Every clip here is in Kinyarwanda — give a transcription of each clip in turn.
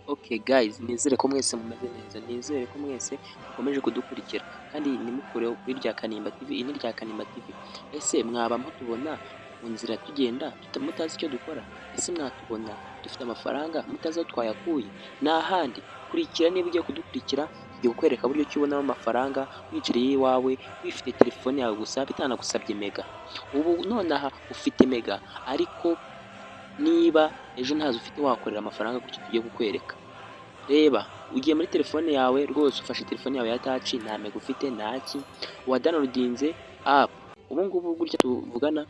Okay guys, nizere ko mwese mumeze neza, nizere ko mwese mukomeje kudukurikira kandi ntimukureho kuri rya Kanimba TV, iyi ni rya Kanimba TV. Ese mwaba mutubona mu nzira tugenda mutazi icyo dukora? Ese mwatubona dufite amafaranga mutazi aho twayakuye? Ni ahandi, kurikira niba ugiye kudukurikira, tugiye kukwereka buryo ki ubonamo amafaranga wicariye iwawe, wifite telefone yawe gusa bitanagusabye mega. Ubu nonaha ufite mega ariko niba ejo ntazo ufite wakorera amafaranga gutyo tugiye kukwereka. Reba, ugiye muri telefone yawe rwose, ufashe telefone yawe ya taci, nta mega ufite ntaki, wadownloadinze app. Ubu ngubu gutya tuvugana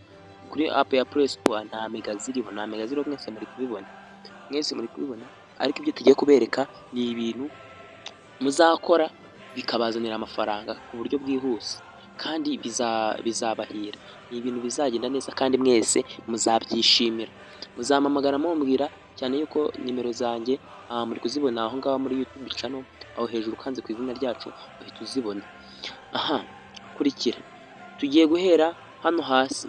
kuri app ya Play Store nta mega ziriho, mwese muri kubibona, ariko ibyo tugiye kubereka ni ibintu muzakora bikabazanira amafaranga ku buryo bwihuse kandi bizabahira. Ni ibintu bizagenda neza kandi mwese muzabyishimira. Muzampamagara mumbwira, cyane yuko nimero zanjye muri kuzibona aho ngaho muri YouTube channel, aho hejuru ukanze ku izina ryacu uhita uzibona. Aha, kurikira, tugiye guhera hano hasi,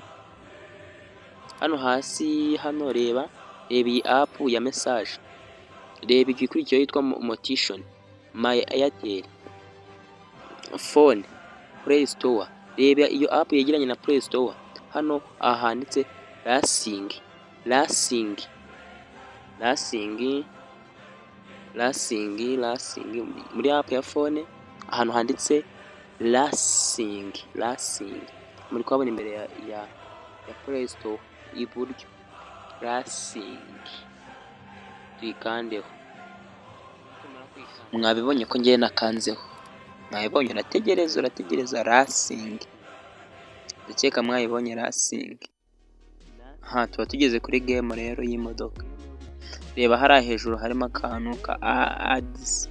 reba iyi app ya message, reba igikurikiyeho yitwa Motion, My Airtel phone, Play Store. Reba iyo app yegeranye na Play Store, hano handitse Lasing muri app ya phone, ahantu handitse Lasing muri kuhabona imbere ya Play Store iburyo, Lasing tuyikandeho. Mwabibonye ko ngiye nakanzeho, mwabibonye? Urategereza Lasing, ndakeka mwayibonye Lasing. Aha tuba tugeze kuri game rero y'imodoka. Reba hariya hejuru harimo akantu ka ads,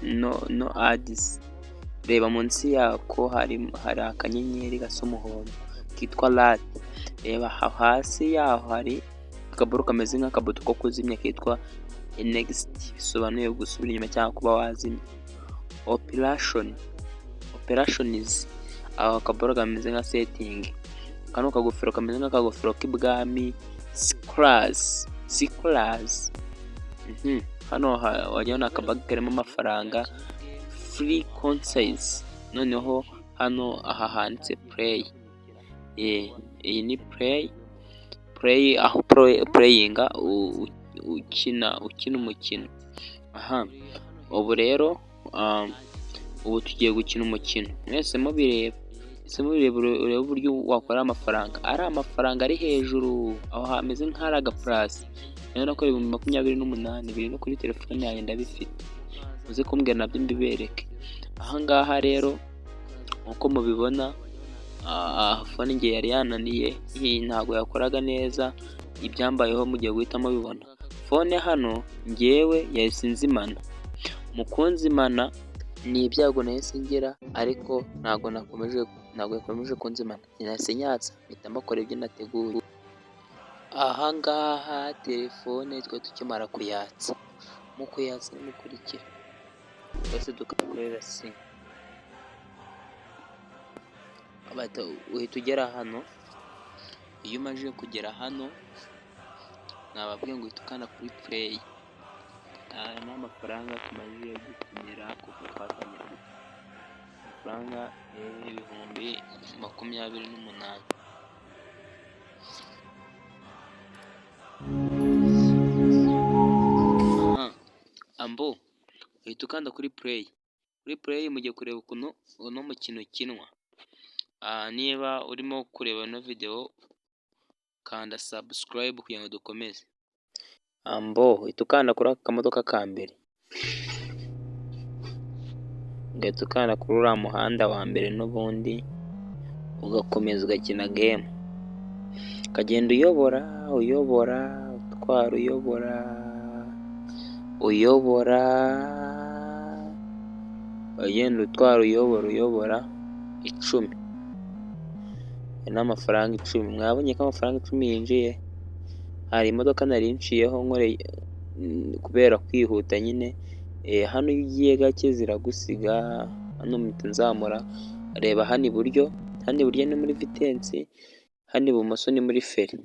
no ads. Reba munsi yako hari akanyenyeri gasa umuhondo kitwa lat. Reba hasi yaho hari akaboro kameze nk'akabuto ko kuzimya kitwa next, bisobanuye gusubira inyuma cyangwa kuba wazimya. Operations, aho akaboro kameze nka setting, kano kagofero kameze nk'akagofero k'ibwami, Class. Hano wajyana akabaga karimo amafaranga, free concise. Noneho hano aha handitse play, iyi ni play aho playinga ukina umukino. Aha, ubu rero ubu tugiye gukina umukino, mwese mubireba. Urebe uburyo wakora amafaranga. Ari amafaranga ari hejuru aho hameze nk'ari agaplasi, rero nakora 28,000 biri no kuri telefone yanjye ndabifite, muze kumbwira nabyo mbibereke. Aha ngaha rero uko mubibona, phone ngiye yari yananiye, ntabwo yakoraga neza, ibyambayeho mugiye guhita mubibona. Phone hano ngewe yahise inzimana, mukunzimana ni ibyago nahise ngira, ariko ntabwo yakomeje kunzimana, nahise nyatsa mpita mbakora ibyo nateguye. Aha ngaha telefone twe tukimara kuyatsa, mu kuyatsa nimukurikira twese tukakorera si uhita ugera hano. Iyo umaze kugera hano nababwiye ngo uhita ukanda kuri play. N'amafaranga tumaze gutumira kuva twatangira amafaranga 28,000. Ambo uhita ukanda kuri play. Kuri play mugiye kureba ukuntu uno mukino ukinwa. Niba urimo kureba ino video, kanda subscribe kugira ngo dukomeze. Ambo uhita ukanda kuri aka kamodoka ka mbere, ugahita ukanda kuri uriya muhanda wa mbere, n'ubundi ugakomeza ugakina game, ukagenda uyobora utwara, ugenda utwara uyobora 10. N'amafaranga 10. Mwabonye ko amafaranga 10 yinjiye. Hari imodoka nari nciyeho nkoreye kubera kwihuta nyine. Hano iyo ugiye gake ziragusiga, hano mpita nzamura. Reba hano iburyo ni muri vitesse, hano ibumoso ni muri feri.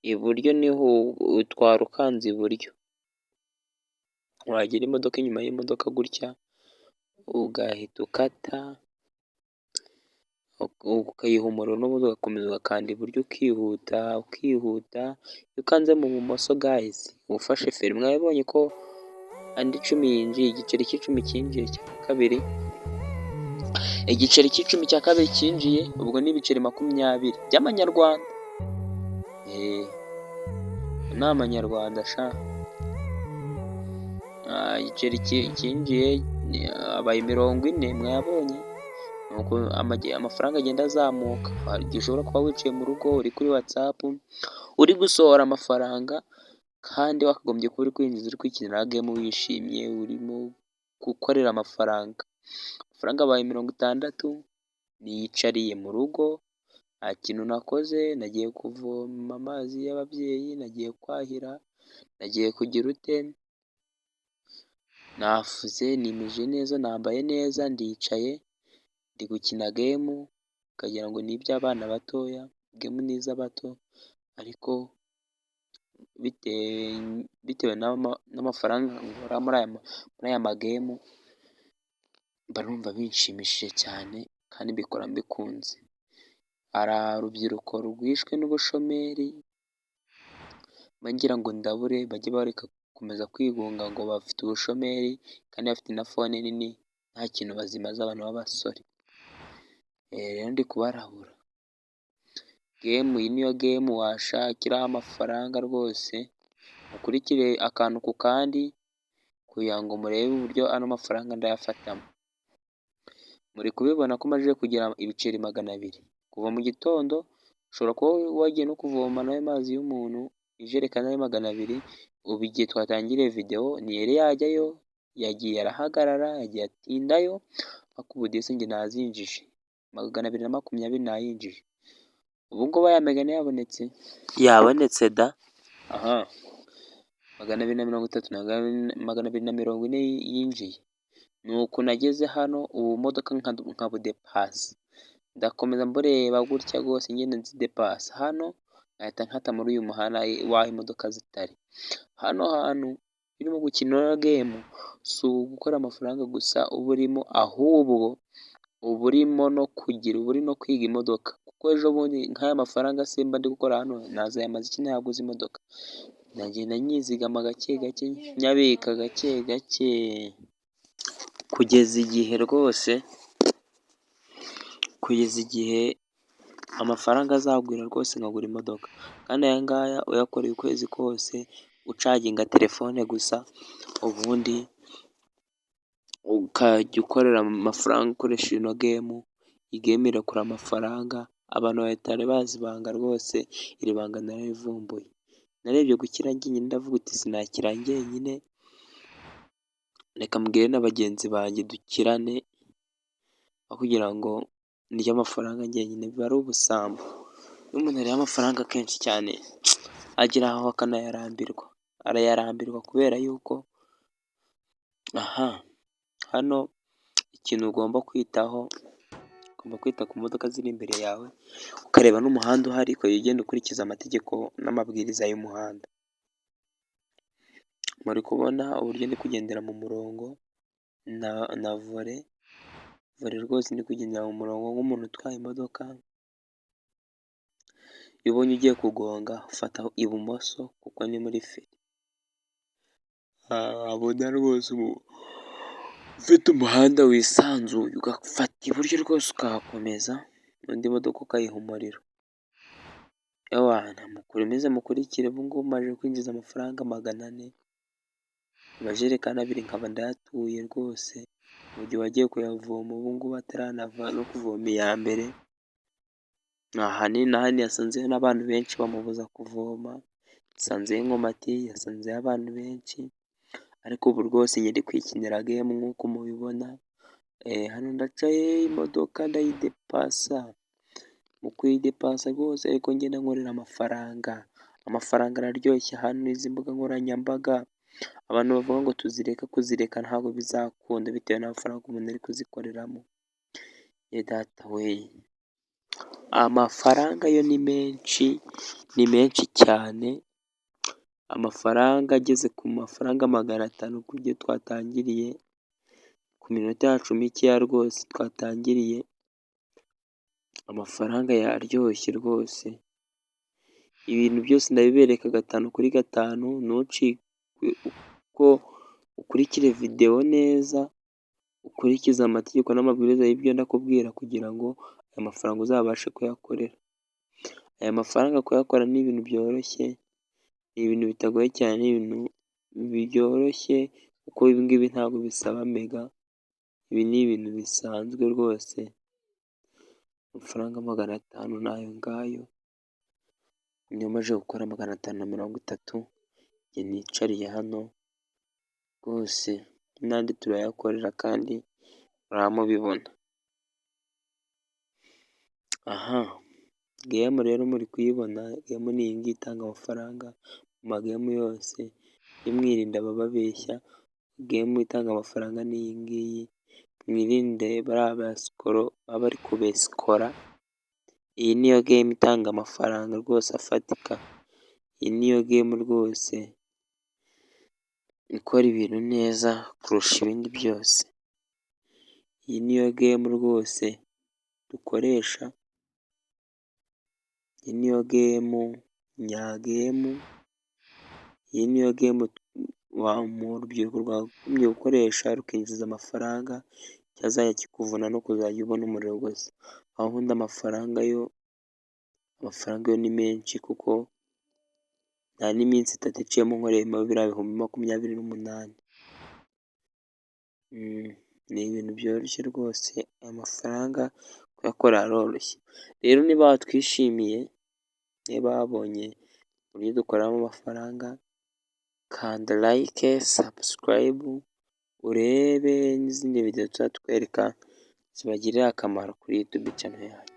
iburyo niho utwara ukanze iburyo, wagera imodoka inyuma y'imodoka gutya ugahita ukata ukayiha umuriro n'ubundi ugakomeza ugakanda iburyo ukihuta ukihuta, iyo ukanze mu bumoso gayizi uba ufashe feri. Mwabibonye ko andi icumi yinjiye, igiceri cy'icumi cyinjiye cya kabiri, igiceri cy'icumi cya kabiri cyinjiye, ubwo ni ibiceri 20 by'amanyarwanda. Ni amanyarwanda sha. Igiceri cyinjiye abaye 40, mwayabonye. Nuko amafaranga agenda azamuka. Hari igihe ushobora kuba wicaye mu rugo uri kuri watsapu uri gusohora amafaranga, kandi wakagombye kuba uri kwinjiza uri kwikinira gemu wishimye, urimo gukorera amafaranga. Amafaranga abaye 60, niyicariye mu rugo nta kintu nakoze, nagiye kuvoma amazi y'ababyeyi, nagiye kwahira, nagiye kugira ute, nafuze nimeje neza, nambaye neza, ndicaye ndi gukina gemu, ukagira ngo ni iby'abana batoya, gemu ni iz'abato, ariko bitewe n'amafaranga nkura muri aya magemu, mba numva binshimishije cyane kandi mbikora mbikunze. Hari urubyiruko rwishwe n'ubushomeri, bagira ngo ndabure bajye bareka gukomeza kwigunga ngo bafite ubushomeri, kandi bafite na fone nini, nta kintu bazimaze abantu b'abasore. Rero ndi kubarabura. Gemu, iyi niyo gemu washakiraho amafaranga rwose, mukurikire akantu ku kandi kugira ngo murebe uburyo ano mafaranga ndayafatamo. Muri kubibona ko maze kugira ibiceri 200 kuva mu gitondo. Ushobora kuba wagiye no kuvoma nayo mazi y'umuntu, ijerekani ari 200. Ubu igihe twatangiriye videwo ntiyari yajyayo, yagiye arahagarara, yagiye atindayo, ariko ubu disi njye nazinjije 220 nayinjije. Ubu ngubu aya megane yabonetse, yabonetse da. 230 na 240 yinjiye. Nuko nageze hano, ubu modoka nkabudepasa, ndakomeza mbureba gutya rwose ngenda nzidepasa hano, nkahita nkata muri uyu muhanda w'aho imodoka zitari. Hano hantu urimo gukinira gemu si ugukora amafaranga gusa uba urimo, ahubwo uba urimo no kwiga imodoka, kuko ejo bundi nk'aya mafaranga simba ndi gukora hano nazayamaze iki nayaguze imodoka. Ndagenda nyizigama gake gake, nyabika gake gake, kugeza igihe amafaranga azagwira rwose nkagura imodoka. Kandi aya ngaya uyakoreye ukwezi kose ucaginga telefone gusa, ubundi ukajya ukorera amafaranga ukoresha ino gemu. Iyi gemu irakura amafaranga, abantu batari bazi ibanga rwose, iri banga nararivumbuye. Narebye gukira njyenyine ndavuga uti sinakira njyenyine, reka mbwire na bagenzi banjye dukirane, aho kugira ngo ndye amafaranga njyenyine biba ari ubusambo. Iyo umuntu ariye amafaranga kenshi cyane agera aho akanayarambirwa, arayarambirwa kubera yuko hano ikintu ugomba kwitaho, ugomba kwita ku modoka ziri imbere yawe, ukareba n'umuhanda uhari, ukajya ugenda ukurikiza amategeko n'amabwiriza y'umuhanda. Muri kubona uburyo ndi kugendera mu murongo na vore rwose, ndi kugendera mu murongo nk'umuntu utwaye imodoka. Iyo ubonye ugiye kugonga ufata ibumoso kuko ni muri feri. Abona rwose ufite umuhanda wisanzuye ugafata iburyo rwose ukahakomeza, undi modoka ukayiha umuriro. Mukomeze mukurikire, ubu ngubu maze kwinjiza amafaranga 400, amajerekani 2 nkaba ndayatuye rwose. Mu gihe wagiye kuyavoma ubu ngubu ataranava no kuvoma iya mbere, ahanini yasanzeyo n'abantu benshi bamubuza kuvoma, yasanzeyo inkomati, yasanzeyo abantu benshi, ariko ubu rwose njye ndi kwikinira gemu nk'uko mubibona. Hano ndacaye imodoka ndayidepasa, mu kuyidepasa rwose ariko ngenda nkorera amafaranga araryoshye. Hano izi mbuga nkoranyambaga abantu bavuga ngo kuzireka ntabwo bizakunda bitewe n'amafaranga umuntu ari kuzikoreramo. Data we. Amafaranga yo ni menshi cyane, amafaranga ageze ku mafaranga 500 ku byo twatangiriye, ku minota yacu mikeya rwose twatangiriye, amafaranga yaryoshye rwose, ibintu byose ndabibereka 5/5, ntucikwe uko ukurikire videwo neza, ukurikize amategeko n'amabwiriza y'ibyo ndakubwira kugira ngo aya mafaranga uzabashe kuyakorera. Aya mafaranga kuyakora ni ibintu byoroshye, ni ibintu bitagoye cyane, ni ibintu byoroshye kuko ibi ngibi ntabwo bisaba mega, ibi ni ibintu bisanzwe rwose. Amafaranga 500 ni ayo ngayo, niyo maze gukora 530, njye nicariye hano rwose, n'andi turayakorera kandi muramubibona. Aha gemu rero muri kuyibona, gemu ni iyi ngiyi itanga amafaranga mu magemu yose, mwirinda abababeshya, gemu itanga amafaranga ni iyi ngiyi, mwirinde bariya basikoro baba bari kubesikora, iyi niyo gemu itanga amafaranga rwose afatika, iyi niyo gemu rwose ikora ibintu neza kurusha ibindi byose, iyi niyo gemu rwose dukoresha, iyi niyo gemu nyagemu, iyi niyo gemu mu rubyiruko rwagombye gukoresha rukinjiza amafaranga, cyazajya kikuvuna no kuzajya ubona umuriro gusa. Aho ubundi amafaranga yo ni menshi kuko nta n'iminsi 3 iciyemo nkoreyemo biriya 28,000. Ni ibintu byoroshye rwose, amafaranga kuyakora aroroshye. Rero niba watwishimiye, niba wabonye uburyo dukoramo amafaranga, kanda like, subscribe, urebe n'izindi videwo tuzatwereka zibagirira akamaro kuri YouTube channel yacu.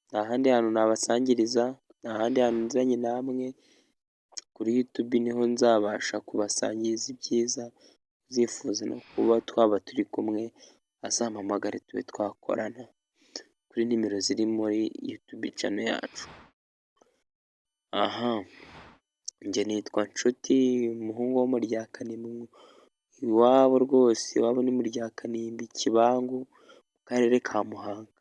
Nta handi hantu nabasangiriza, nta handi hantu nzanye namwe, kuri YouTube niho nzabasha kubasangiriza ibyiza, uzifuza no kuba twaba turi kumwe azampamagare tube twakorana kuri nimero ziri muri YouTube channel yacu. Aha njye nitwa Nshuti, umuhungu wo mu rya Kanimba, iwabo rwose, iwabo ni mu rya Kanimba Ikibangu mu karere ka Muhanga.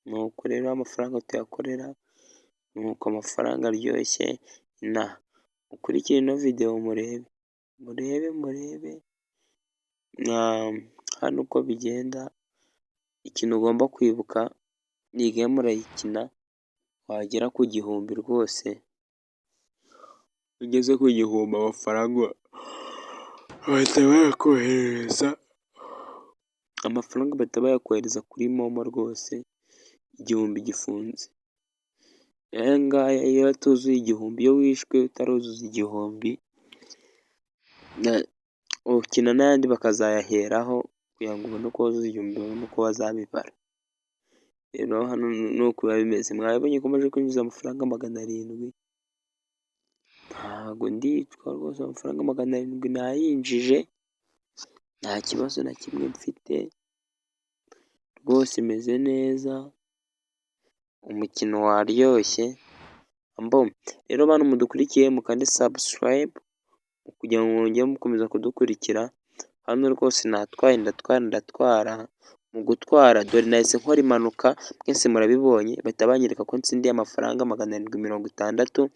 Nuko rero amafaranga tuyakorera, nuko amafaranga aryoshye, mukurikire ino videwo murebe hano uko bigenda. Ikintu ugomba kwibuka, iyi gemu urayikina wagera ku 1000 rwose, ugeze ku 1000 amafaranga bahita bayakoherereza, amafaranga bahita bayakohereza kuri momo rwose, 1000 gifunze. Aya ngaya iyo atuzuye 1000, iyo wishwe utaruzuza 1000, ukina n'ayandi bakazayaheraho kugira ngo ubone uko wuzuza 1000, ubone uko bazabibara. Rero hano ni uko biba bimeze. Mwabibonye ko maze kwinjiza amafaranga 700, ntago ndicwa rwose, amafaranga 700 nayinjije, nta kibazo na kimwe mfite rwose, imeze neza, umukino waryoshye. Rero bantu mudukurikiye mukande subscribe kugira ngo mwongere mukomeza kudukurikira. Hano rwose natwaye ndatwara, mu gutwara dore nahise nkora impanuka, mwese murabibonye, bahita banyereka ko ntsindiye amafaranga 760,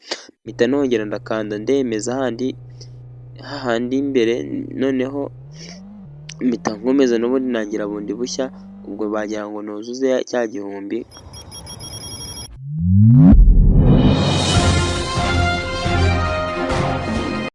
mpita nongera ndakanda ndemeza hahandi imbere, noneho mpita nkomeza n'ubundi ntangira bundi bushya, ubwo bagira ngo nuzuze cya 1000.